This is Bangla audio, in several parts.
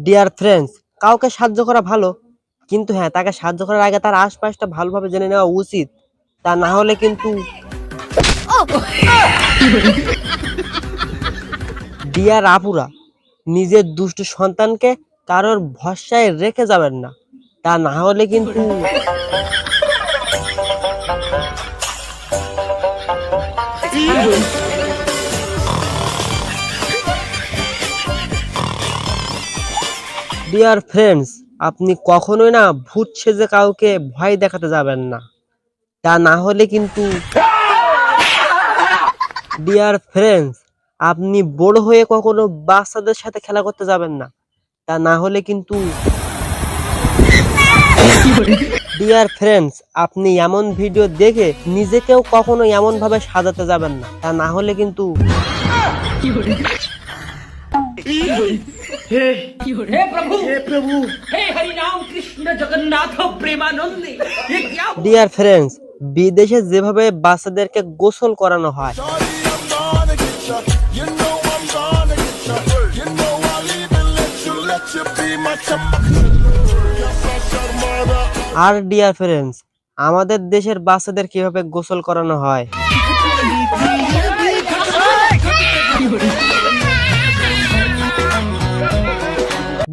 ডিয়ার ফ্রেন্ডস, কাউকে সাহায্য করা ভালো, কিন্তু হ্যাঁ, তাকে সাহায্য করার আগে তার আশপাশটা ভালোভাবে জেনে নেওয়া উচিত। তা না হলে কিন্তু ডিয়ার আপুরা, নিজের দুষ্টু সন্তানকে কারোর ভরসায় রেখে যাবেন না। তা না হলে কিন্তু ডিয়ার ফ্রেন্ডস, আপনি কখনোই না ভূত সেজে কাউকে ভয় দেখাতে যাবেন না। তা না হলে কিন্তু ডিয়ার ফ্রেন্ডস, আপনি বড় হয়ে কখনো বাচ্চাদের সাথে খেলা করতে যাবেন না। তা না হলে কিন্তু ডিয়ার ফ্রেন্ডস, আপনি এমন ভিডিও দেখে নিজেকেও কখনো এমন ভাবে সাজাতে যাবেন না। তা না হলে কিন্তু ডিয়ার ফ্রেন্ডস, বিদেশে যেভাবে বাচ্চাদেরকে গোসল করানো হয়, আর ডিয়ার ফ্রেন্ডস, আমাদের দেশের বাচ্চাদের কিভাবে গোসল করানো হয়,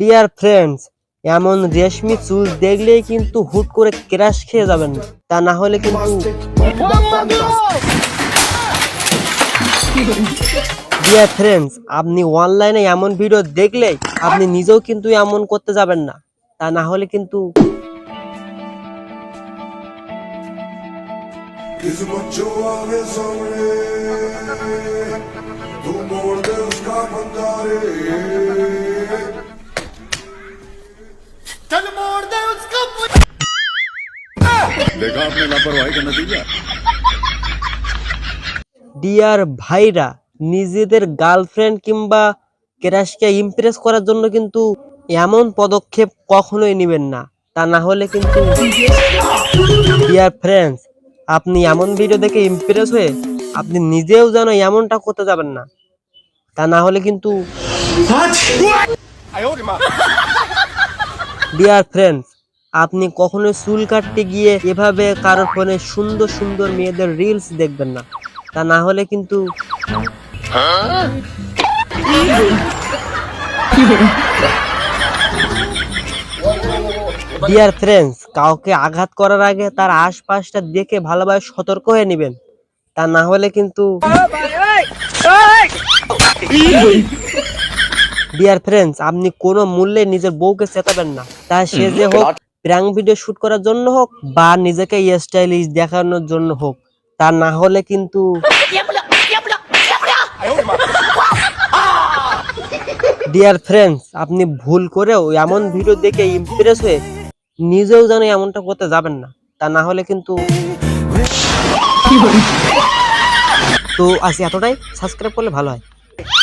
ডিয়ার ফ্রেন্ডস, এমন রেশমি চুল দেখলেই কিন্তু হুট করে ক্রাশ খেয়ে যাবেন না। তা না হলে কিন্তু ডিয়ার ফ্রেন্ডস, আপনি অনলাইনে এমন ভিডিও দেখলেই আপনি নিজেও কিন্তু এমন করতে যাবেন না। তা না হলে কিন্তু देखा आपने लापरवाही का नतीजा। ডিয়ার ভাইরা, নিজেদের গার্লফ্রেন্ড কিংবা ক্রাশকে ইমপ্রেস করার জন্য কিন্তু এমন পদক্ষেপ কখনোই নেবেন না। তা না হলে কিন্তু ডিয়ার ফ্রেন্ডস, আপনি এমন ভিডিও দেখে ইমপ্রেস হয়ে আপনি নিজেও যেন এমনটা করতে যাবেন না। তা না হলে কিন্তু ডিয়ার ফ্রেন্ডস, আপনি কখনোই চুল কাটতে গিয়ে এভাবে কারোর ফোনে সুন্দর সুন্দর মেয়েদের রিলস দেখবেন না। তা না হলে কিন্তু ডিয়ার ফ্রেন্ডস, কাউকে আঘাত করার আগে তার আশপাশটা দেখে ভালোভাবে সতর্ক হয়ে নেবেন। তা না হলে কিন্তু ডিয়ার ফ্রেন্ডস, আপনি কোনো মূল্যে নিজের বউকে চেতাবেন না। তা সে যে হোক প্র্যাঙ্ক ভিডিও শুট করার জন্য হোক বা নিজেকে স্টাইলিশ দেখানোর জন্য হোক। তা না হলে কিন্তু ডিয়ার ফ্রেন্ডস, আপনি ভুল করেও এমন ভিডিও দেখে ইমপ্রেস হয়ে নিজেও যেন এমনটা করতে যাবেন না। তা না হলে কিন্তু তো আজ এতটাই, সাবস্ক্রাইব করলে ভালো হয়।